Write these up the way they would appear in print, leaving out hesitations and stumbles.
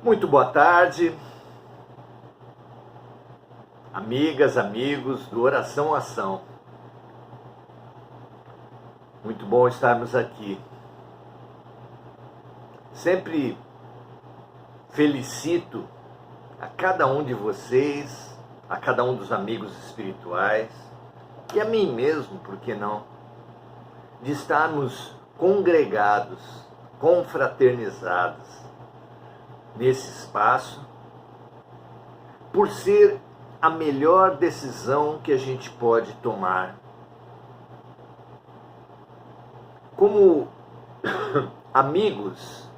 Muito boa tarde, amigas, amigos do Oração Ação. Muito bom estarmos aqui. Sempre felicito a cada um de vocês, a cada um dos amigos espirituais e a mim mesmo, por que não, de estarmos congregados, confraternizados nesse espaço, por ser a melhor decisão que a gente pode tomar. Como amigos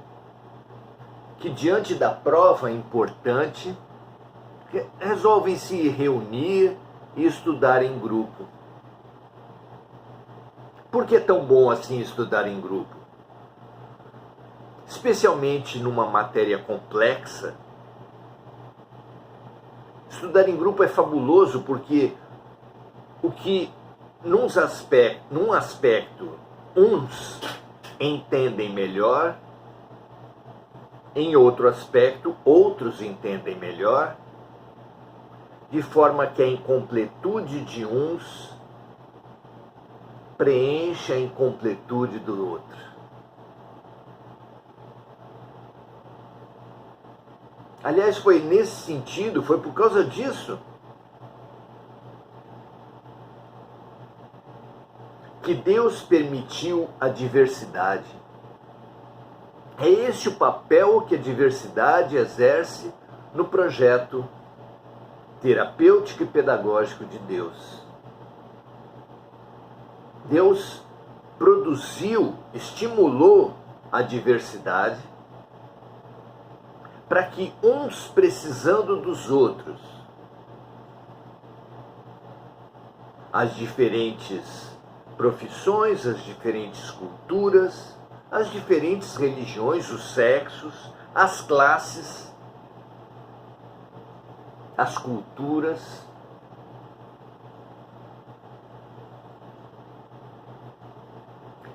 que, diante da prova importante, resolvem se reunir e estudar em grupo. Por que é tão bom assim estudar em grupo? Especialmente numa matéria complexa. Estudar em grupo é fabuloso porque o que num aspecto uns entendem melhor, em outro aspecto outros entendem melhor, de forma que a incompletude de uns preenche a incompletude do outro. Aliás, foi nesse sentido, foi por causa disso que Deus permitiu a diversidade. É esse o papel que a diversidade exerce no projeto terapêutico e pedagógico de Deus. Deus produziu, estimulou a diversidade para que uns precisando dos outros, as diferentes profissões, as diferentes culturas, as diferentes religiões, os sexos, as classes, as culturas,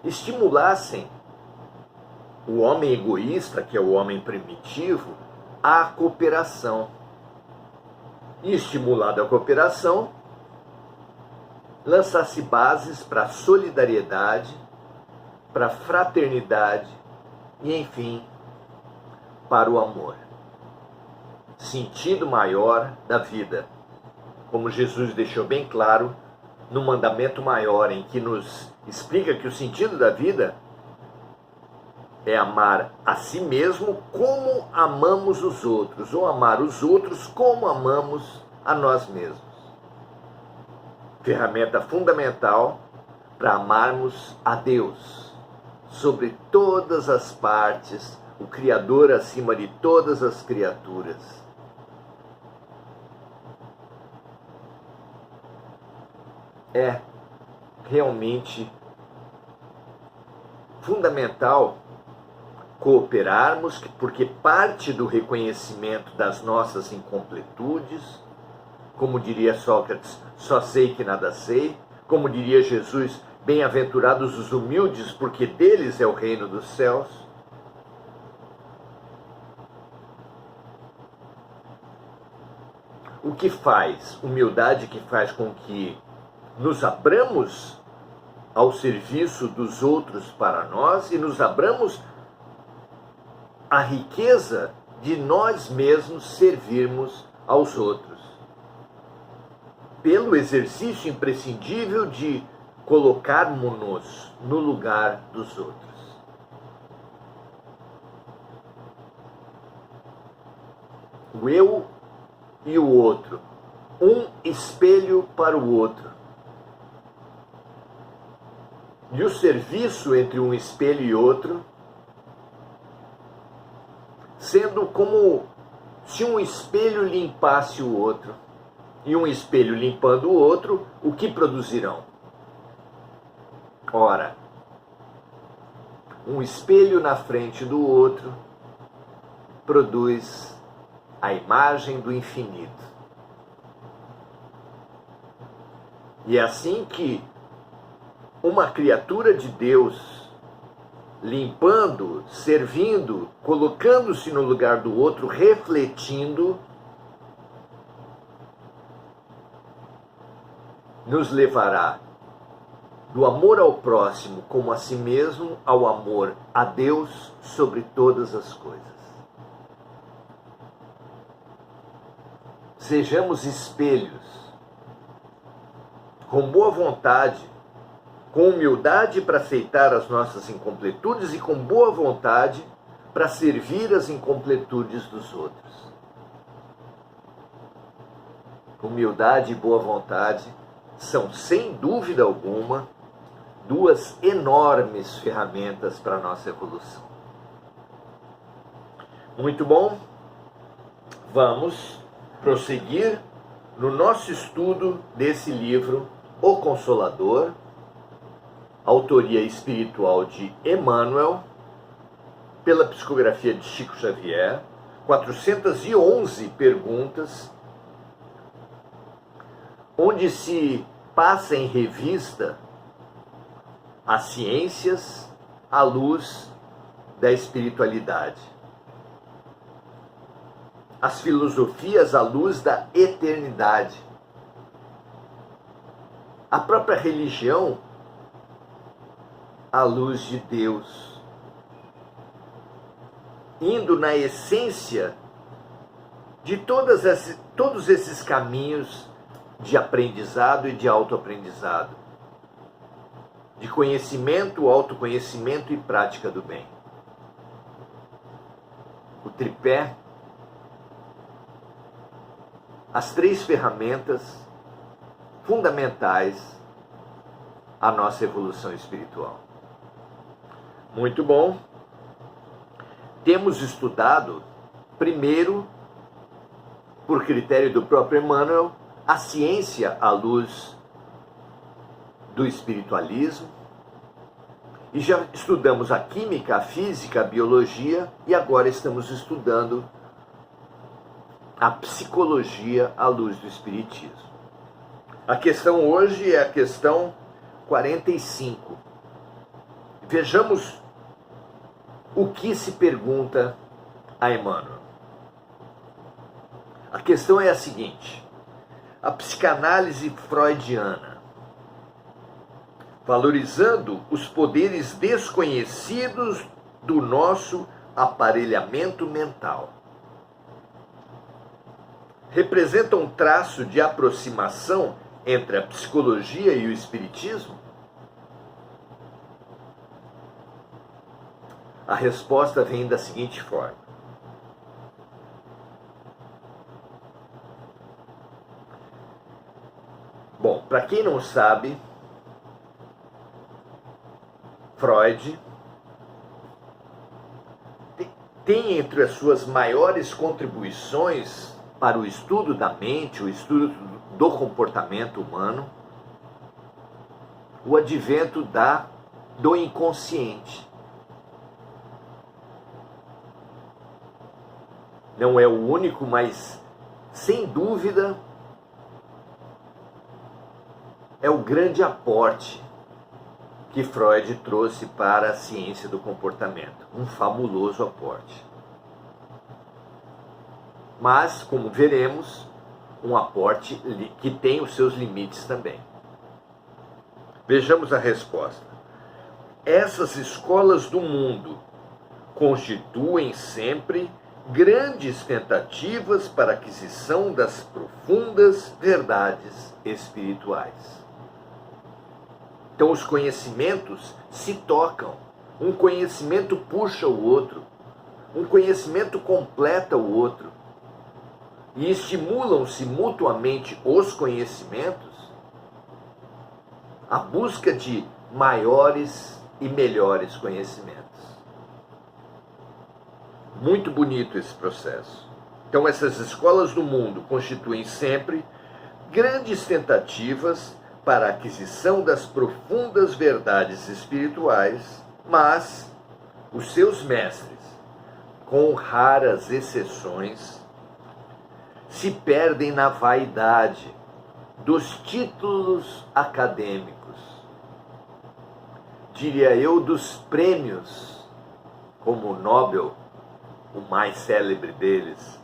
estimulassem o homem egoísta, que é o homem primitivo, à cooperação. E, estimulado a cooperação, lançasse bases para a solidariedade, para a fraternidade e, enfim, para o amor. Sentido maior da vida, como Jesus deixou bem claro no mandamento maior, em que nos explica que o sentido da vida é amar a si mesmo como amamos os outros, ou amar os outros como amamos a nós mesmos. Ferramenta fundamental para amarmos a Deus sobre todas as partes, o Criador acima de todas as criaturas. É realmente fundamental cooperarmos, porque parte do reconhecimento das nossas incompletudes, como diria Sócrates, só sei que nada sei, como diria Jesus, bem-aventurados os humildes, porque deles é o reino dos céus. O que faz? Humildade que faz com que nos abramos ao serviço dos outros para nós e nos abramos a riqueza de nós mesmos servirmos aos outros, pelo exercício imprescindível de colocarmos-nos no lugar dos outros. O eu e o outro, um espelho para o outro. E o serviço entre um espelho e outro sendo como se um espelho limpasse o outro, e um espelho limpando o outro, o que produzirão? Ora, um espelho na frente do outro produz a imagem do infinito. E é assim que uma criatura de Deus limpando, servindo, colocando-se no lugar do outro, refletindo, nos levará do amor ao próximo como a si mesmo, ao amor a Deus sobre todas as coisas. Sejamos espelhos, com boa vontade, com humildade para aceitar as nossas incompletudes e com boa vontade para servir as incompletudes dos outros. Humildade e boa vontade são, sem dúvida alguma, duas enormes ferramentas para a nossa evolução. Muito bom, vamos prosseguir no nosso estudo desse livro, O Consolador, autoria espiritual de Emmanuel, pela psicografia de Chico Xavier, 411 perguntas, onde se passa em revista as ciências à luz da espiritualidade, as filosofias à luz da eternidade, a própria religião à luz de Deus, indo na essência de todos esses caminhos de aprendizado e de autoaprendizado, de conhecimento, autoconhecimento e prática do bem. O tripé, as três ferramentas fundamentais à nossa evolução espiritual. Muito bom. Temos estudado, primeiro, por critério do próprio Emmanuel, a ciência à luz do espiritualismo, e já estudamos a química, a física, a biologia, e agora estamos estudando a psicologia à luz do espiritismo. A questão hoje é a questão 45. Vejamos o que se pergunta a Emmanuel. A questão é a seguinte: a psicanálise freudiana, valorizando os poderes desconhecidos do nosso aparelhamento mental, representa um traço de aproximação entre a psicologia e o espiritismo? A resposta vem da seguinte forma: bom, para quem não sabe, Freud tem entre as suas maiores contribuições para o estudo da mente, o estudo do comportamento humano, o advento do inconsciente. Não é o único, mas, sem dúvida, é o grande aporte que Freud trouxe para a ciência do comportamento. Um fabuloso aporte. Mas, como veremos, um aporte que tem os seus limites também. Vejamos a resposta. Essas escolas do mundo constituem sempre grandes tentativas para a aquisição das profundas verdades espirituais. Então os conhecimentos se tocam, um conhecimento puxa o outro, um conhecimento completa o outro, e estimulam-se mutuamente os conhecimentos à busca de maiores e melhores conhecimentos. Muito bonito esse processo. Então essas escolas do mundo constituem sempre grandes tentativas para a aquisição das profundas verdades espirituais, mas os seus mestres, com raras exceções, se perdem na vaidade dos títulos acadêmicos, diria eu, dos prêmios como o Nobel, o mais célebre deles,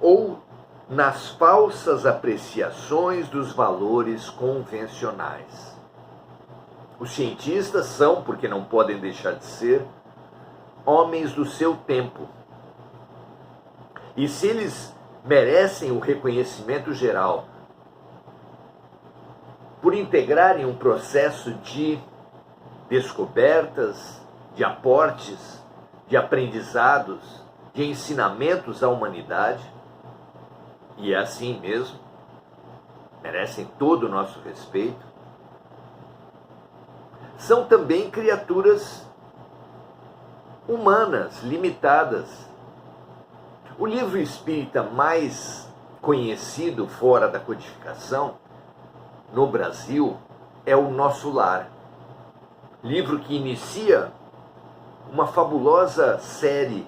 ou nas falsas apreciações dos valores convencionais. Os cientistas são, porque não podem deixar de ser, homens do seu tempo. E se eles merecem o reconhecimento geral por integrarem um processo de descobertas, de aportes, de aprendizados, de ensinamentos à humanidade, e é assim mesmo, merecem todo o nosso respeito, são também criaturas humanas, limitadas. O livro espírita mais conhecido fora da codificação, no Brasil, é O Nosso Lar. Livro que inicia uma fabulosa série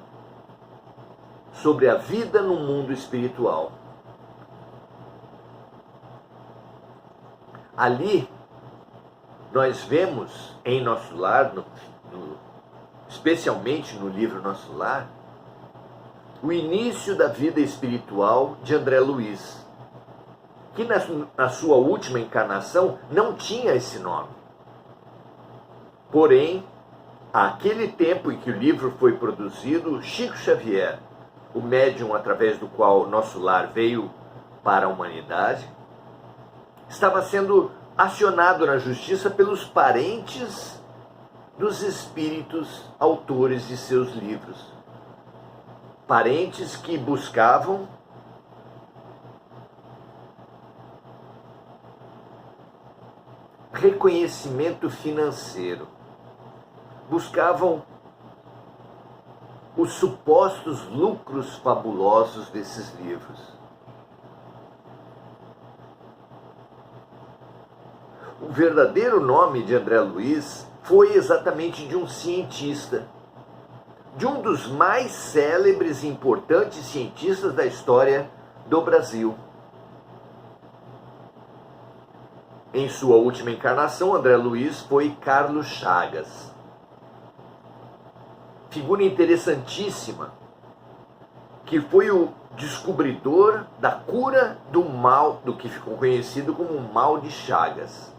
sobre a vida no mundo espiritual. Ali, nós vemos em Nosso Lar, especialmente no livro Nosso Lar, o início da vida espiritual de André Luiz, que na sua última encarnação não tinha esse nome. Porém, àquele tempo em que o livro foi produzido, Chico Xavier, o médium através do qual Nosso Lar veio para a humanidade, estava sendo acionado na justiça pelos parentes dos espíritos autores de seus livros. Parentes que buscavam reconhecimento financeiro, buscavam os supostos lucros fabulosos desses livros. O verdadeiro nome de André Luiz foi exatamente de um cientista, de um dos mais célebres e importantes cientistas da história do Brasil. Em sua última encarnação, André Luiz foi Carlos Chagas. Figura interessantíssima, que foi o descobridor da cura do mal, do que ficou conhecido como o mal de Chagas.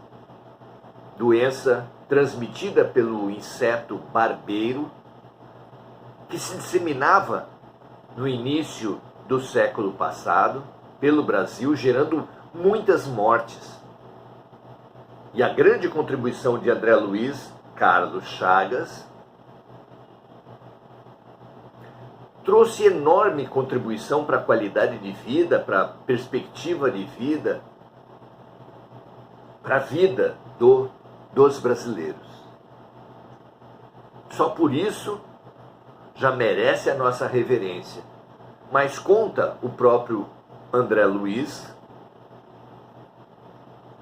Doença transmitida pelo inseto barbeiro, que se disseminava no início do século passado pelo Brasil, gerando muitas mortes. E a grande contribuição de André Luiz Carlos Chagas trouxe enorme contribuição para a qualidade de vida, para a perspectiva de vida, para a vida dos brasileiros. Só por isso já merece a nossa reverência. Mas conta o próprio André Luiz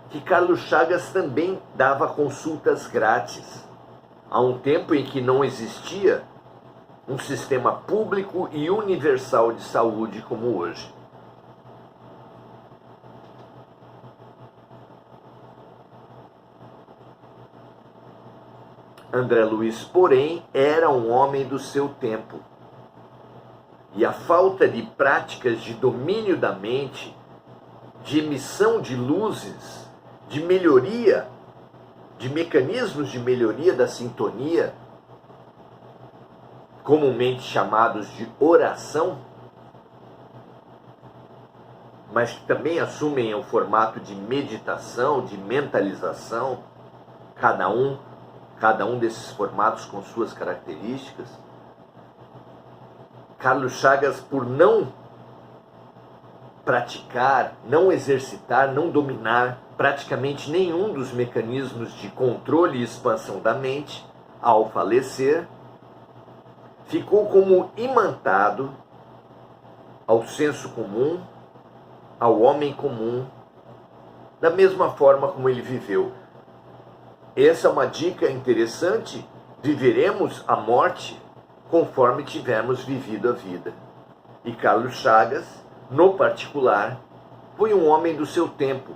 que Carlos Chagas também dava consultas grátis, há um tempo em que não existia um sistema público e universal de saúde como hoje. André Luiz, porém, era um homem do seu tempo. E a falta de práticas de domínio da mente, de emissão de luzes, de melhoria, de mecanismos de melhoria da sintonia, comumente chamados de oração, mas que também assumem o formato de meditação, de mentalização, cada um desses formatos com suas características. Carlos Chagas, por não praticar, não exercitar, não dominar praticamente nenhum dos mecanismos de controle e expansão da mente, ao falecer, ficou como imantado ao senso comum, ao homem comum, da mesma forma como ele viveu. Essa é uma dica interessante: viveremos a morte conforme tivermos vivido a vida. E Carlos Chagas, no particular, foi um homem do seu tempo,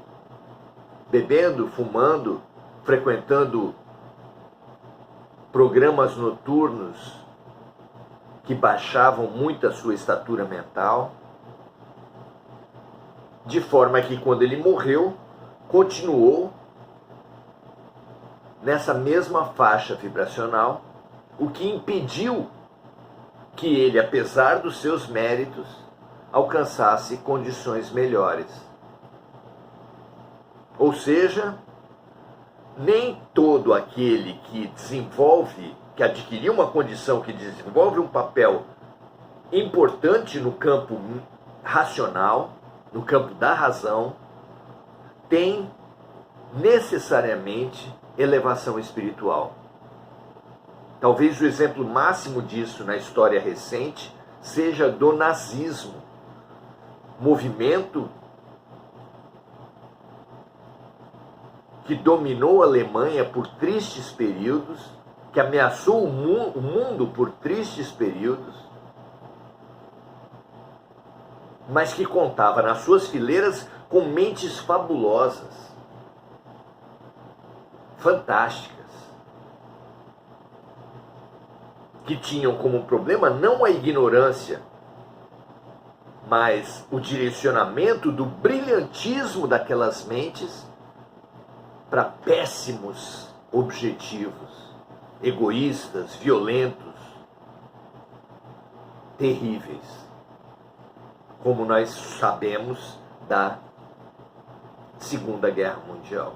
bebendo, fumando, frequentando programas noturnos que baixavam muito a sua estatura mental, de forma que quando ele morreu, continuou nessa mesma faixa vibracional, o que impediu que ele, apesar dos seus méritos, alcançasse condições melhores. Ou seja, nem todo aquele que desenvolve, que adquiriu uma condição, que desenvolve um papel importante no campo racional, no campo da razão, tem necessariamente elevação espiritual. Talvez o exemplo máximo disso na história recente seja do nazismo, movimento que dominou a Alemanha por tristes períodos, que ameaçou o mundo por tristes períodos, mas que contava nas suas fileiras com mentes fabulosas, fantásticas, que tinham como problema não a ignorância, mas o direcionamento do brilhantismo daquelas mentes para péssimos objetivos, egoístas, violentos, terríveis, como nós sabemos da Segunda Guerra Mundial.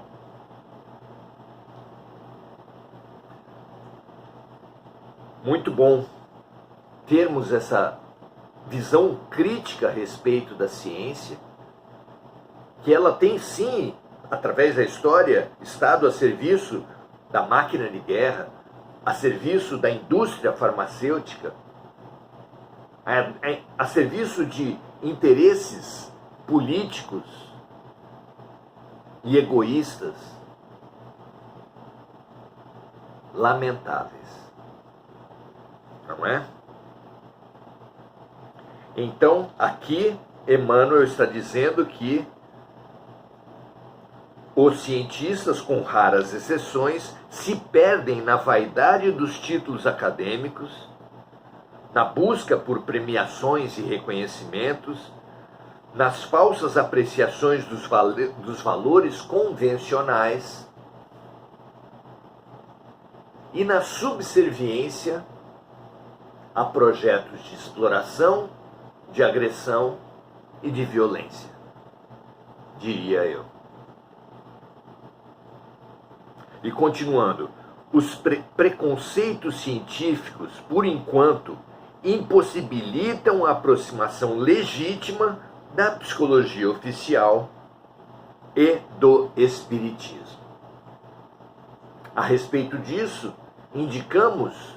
Muito bom termos essa visão crítica a respeito da ciência, que ela tem sim, através da história, estado a serviço da máquina de guerra, a serviço da indústria farmacêutica, a serviço de interesses políticos e egoístas lamentáveis. Não é? Então, aqui, Emmanuel está dizendo que os cientistas, com raras exceções, se perdem na vaidade dos títulos acadêmicos, na busca por premiações e reconhecimentos, nas falsas apreciações dos valores convencionais e na subserviência a projetos de exploração, de agressão e de violência, diria eu. E continuando, os preconceitos científicos, por enquanto, impossibilitam a aproximação legítima da psicologia oficial e do espiritismo. A respeito disso, indicamos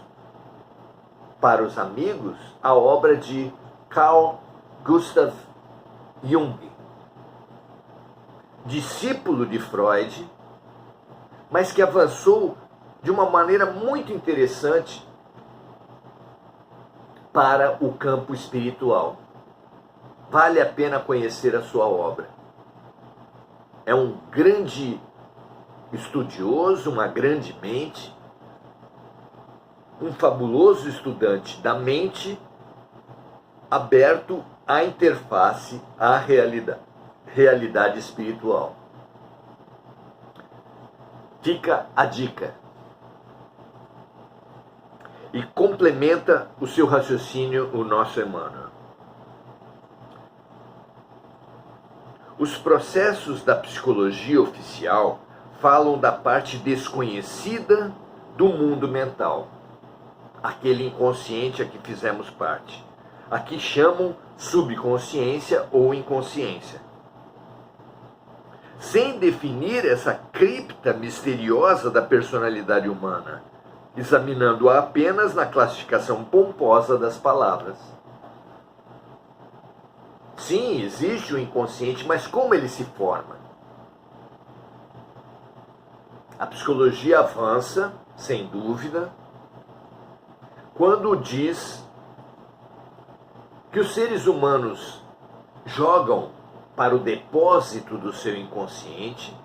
para os amigos a obra de Carl Gustav Jung, discípulo de Freud, mas que avançou de uma maneira muito interessante para o campo espiritual. Vale a pena conhecer a sua obra. É um grande estudioso, uma grande mente, um fabuloso estudante da mente, aberto à interface, à realidade espiritual. Fica a dica. E complementa o seu raciocínio o nosso Emmanuel. Os processos da psicologia oficial falam da parte desconhecida do mundo mental, aquele inconsciente a que fizemos parte. Aqui chamam subconsciência ou inconsciência. Sem definir essa cripta misteriosa da personalidade humana, examinando-a apenas na classificação pomposa das palavras. Sim, existe o inconsciente, mas como ele se forma? A psicologia avança, sem dúvida, quando diz que os seres humanos jogam para o depósito do seu inconsciente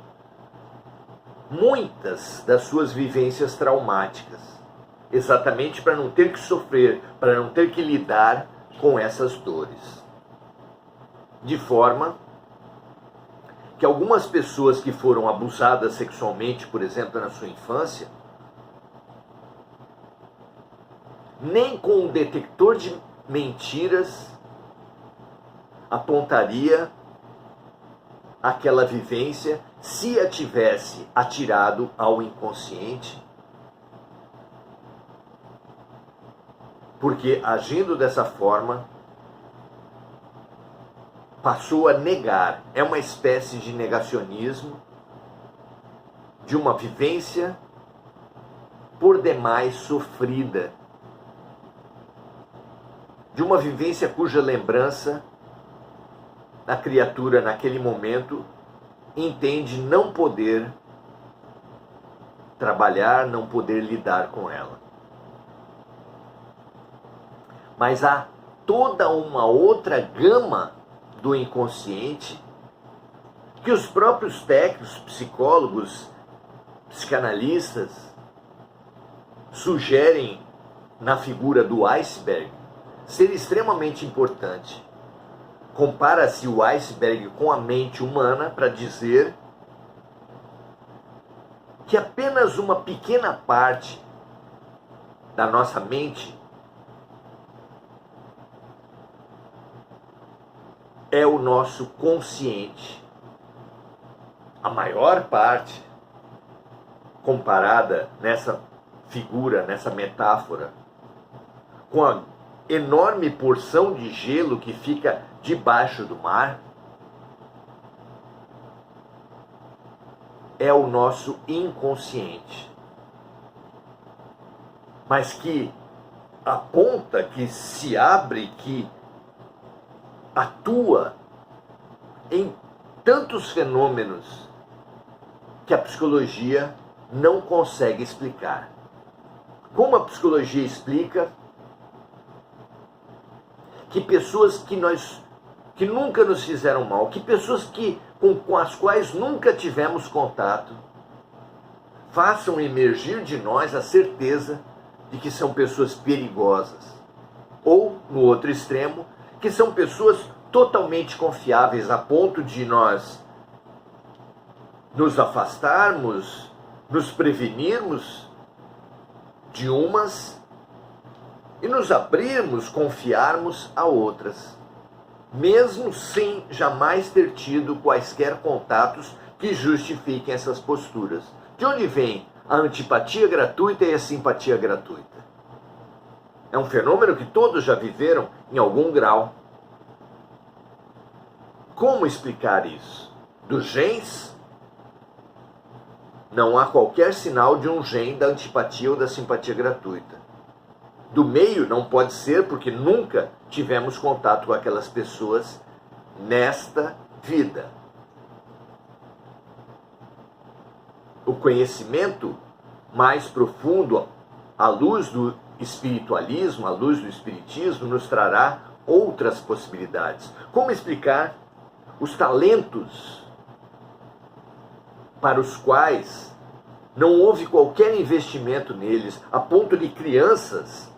muitas das suas vivências traumáticas. exatamente para não ter que sofrer, para não ter que lidar com essas dores. De forma que algumas pessoas que foram abusadas sexualmente, por exemplo, na sua infância, nem com um detector de mentiras apontaria aquela vivência se a tivesse atirado ao inconsciente, porque agindo dessa forma passou a negar. É uma espécie de negacionismo de uma vivência por demais sofrida, de uma vivência cuja lembrança a criatura naquele momento entende não poder trabalhar, não poder lidar com ela. Mas há toda uma outra gama do inconsciente que os próprios técnicos, psicólogos, psicanalistas sugerem na figura do iceberg ser extremamente importante. Compara-se o iceberg com a mente humana para dizer que apenas uma pequena parte da nossa mente é o nosso consciente. A maior parte, comparada nessa figura, nessa metáfora, com a enorme porção de gelo que fica debaixo do mar, é o nosso inconsciente. Mas que aponta, que se abre, que atua em tantos fenômenos que a psicologia não consegue explicar. Como a psicologia explica que pessoas que nunca nos fizeram mal, que pessoas com as quais nunca tivemos contato, façam emergir de nós a certeza de que são pessoas perigosas. Ou, no outro extremo, que são pessoas totalmente confiáveis a ponto de nós nos afastarmos, nos prevenirmos de umas e nos abrirmos, confiarmos a outras, mesmo sem jamais ter tido quaisquer contatos que justifiquem essas posturas. De onde vem a antipatia gratuita e a simpatia gratuita? É um fenômeno que todos já viveram em algum grau. Como explicar isso? Dos genes? Não há qualquer sinal de um gene da antipatia ou da simpatia gratuita. Do meio não pode ser, porque nunca tivemos contato com aquelas pessoas nesta vida. O conhecimento mais profundo, à luz do espiritualismo, à luz do espiritismo, nos trará outras possibilidades. Como explicar os talentos para os quais não houve qualquer investimento neles, a ponto de crianças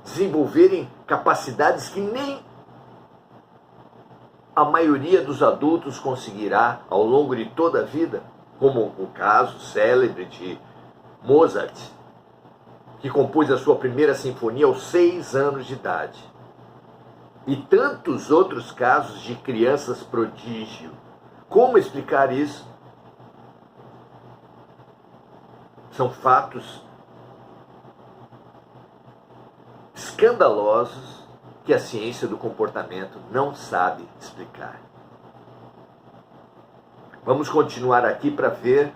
desenvolverem capacidades que nem a maioria dos adultos conseguirá ao longo de toda a vida, como o caso célebre de Mozart, que compôs a sua primeira sinfonia aos 6 anos de idade. E tantos outros casos de crianças prodígio. Como explicar isso? São fatos escandalosos que a ciência do comportamento não sabe explicar. Vamos continuar aqui para ver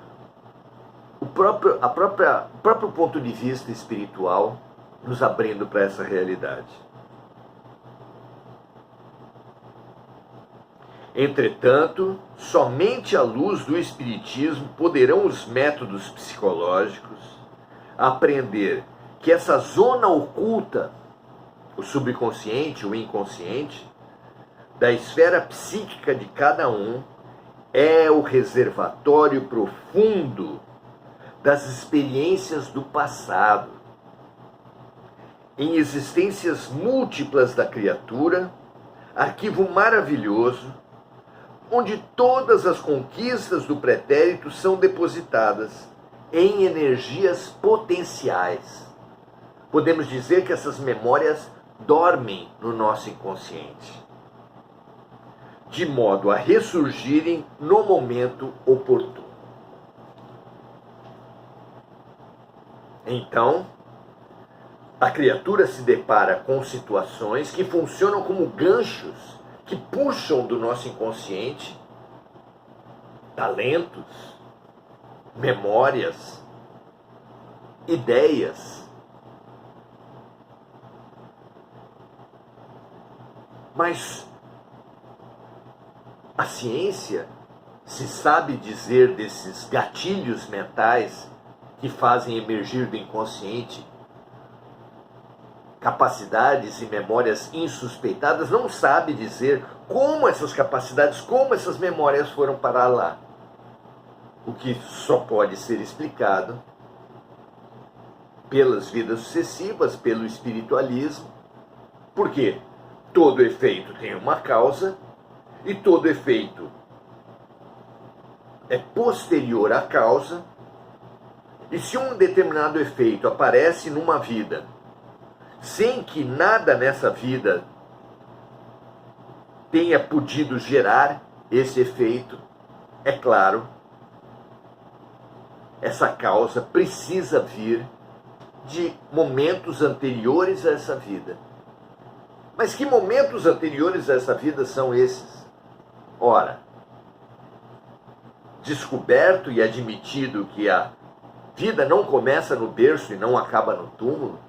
o próprio ponto de vista espiritual nos abrindo para essa realidade. Entretanto, somente à luz do Espiritismo poderão os métodos psicológicos aprender que essa zona oculta, o subconsciente, o inconsciente, da esfera psíquica de cada um, é o reservatório profundo das experiências do passado, em existências múltiplas da criatura, arquivo maravilhoso, onde todas as conquistas do pretérito são depositadas em energias potenciais. Podemos dizer que essas memórias dormem no nosso inconsciente, de modo a ressurgirem no momento oportuno. Então, a criatura se depara com situações que funcionam como ganchos que puxam do nosso inconsciente talentos, memórias, ideias. Mas a ciência se sabe dizer desses gatilhos mentais que fazem emergir do inconsciente capacidades e memórias insuspeitadas, não sabe dizer como essas capacidades, como essas memórias foram parar lá. O que só pode ser explicado pelas vidas sucessivas, pelo espiritualismo, porque todo efeito tem uma causa e todo efeito é posterior à causa, e se um determinado efeito aparece numa vida sem que nada nessa vida tenha podido gerar esse efeito, é claro, essa causa precisa vir de momentos anteriores a essa vida. Mas que momentos anteriores a essa vida são esses? Ora, descoberto e admitido que a vida não começa no berço e não acaba no túmulo,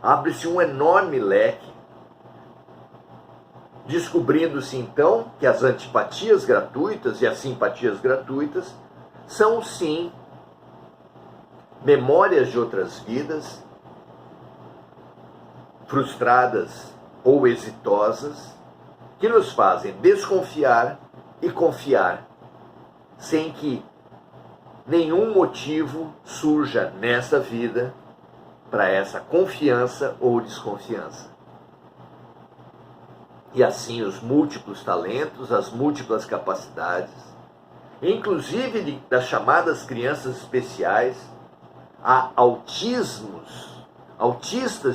abre-se um enorme leque, descobrindo-se então que as antipatias gratuitas e as simpatias gratuitas são sim memórias de outras vidas, frustradas ou exitosas, que nos fazem desconfiar e confiar, sem que nenhum motivo surja nessa vida para essa confiança ou desconfiança. E assim os múltiplos talentos, as múltiplas capacidades, inclusive das chamadas crianças especiais, há autistas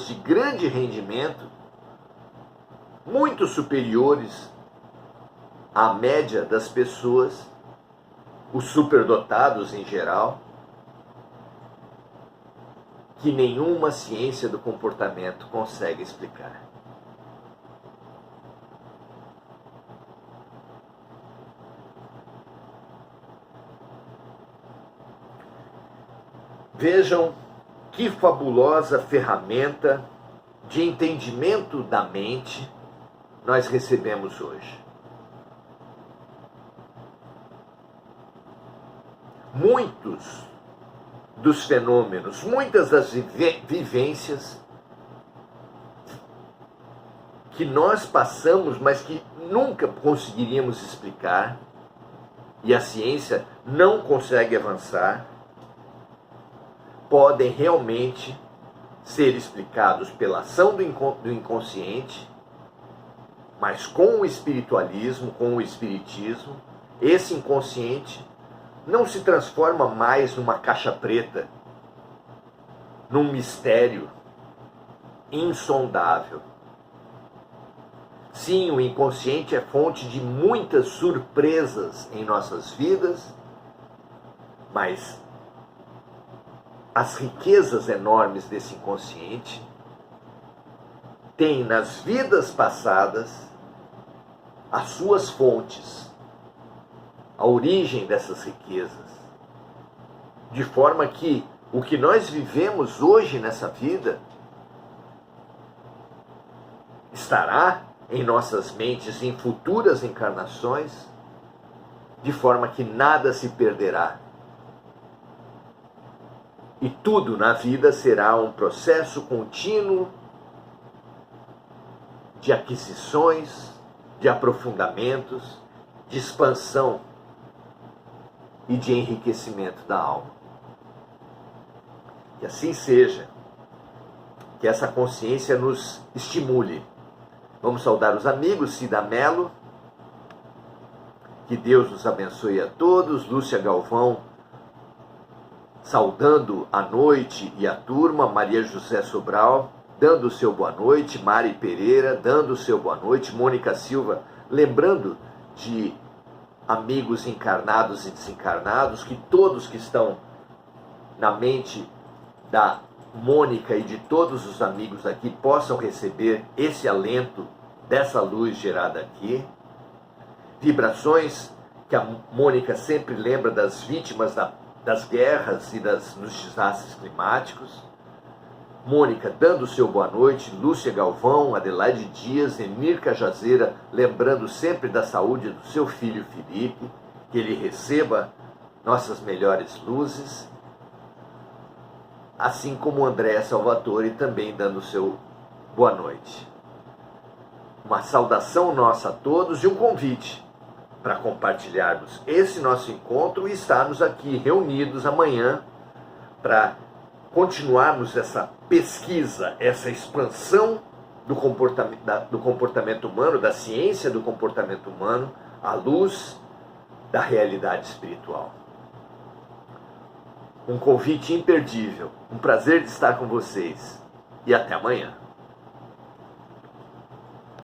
de grande rendimento, muito superiores à média das pessoas, os superdotados em geral, que nenhuma ciência do comportamento consegue explicar. Vejam que fabulosa ferramenta de entendimento da mente nós recebemos hoje. Muitos dos fenômenos, muitas das vivências que nós passamos, mas que nunca conseguiríamos explicar, e a ciência não consegue avançar, podem realmente ser explicados pela ação do inconsciente, mas com o espiritualismo, com o espiritismo, esse inconsciente não se transforma mais numa caixa preta, num mistério insondável. Sim, o inconsciente é fonte de muitas surpresas em nossas vidas, mas as riquezas enormes desse inconsciente têm nas vidas passadas as suas fontes, a origem dessas riquezas, de forma que o que nós vivemos hoje nessa vida estará em nossas mentes em futuras encarnações, de forma que nada se perderá. E tudo na vida será um processo contínuo de aquisições, de aprofundamentos, de expansão e de enriquecimento da alma. Que assim seja. Que essa consciência nos estimule. Vamos saudar os amigos, Cida Mello. Que Deus nos abençoe a todos. Lúcia Galvão, saudando a noite e a turma. Maria José Sobral, dando o seu boa noite. Mari Pereira, dando o seu boa noite. Mônica Silva, lembrando de amigos encarnados e desencarnados, que todos que estão na mente da Mônica e de todos os amigos aqui possam receber esse alento dessa luz gerada aqui. Vibrações que a Mônica sempre lembra das vítimas das guerras e dos desastres climáticos. Mônica dando o seu boa noite. Lúcia Galvão, Adelaide Dias, Emir Cajazeira, lembrando sempre da saúde do seu filho Felipe, que ele receba nossas melhores luzes. Assim como André Salvatore também dando o seu boa noite. Uma saudação nossa a todos e um convite para compartilharmos esse nosso encontro e estarmos aqui reunidos amanhã para continuarmos essa pesquisa, essa expansão do comportamento humano, da ciência do comportamento humano, à luz da realidade espiritual. Um convite imperdível, um prazer de estar com vocês e até amanhã.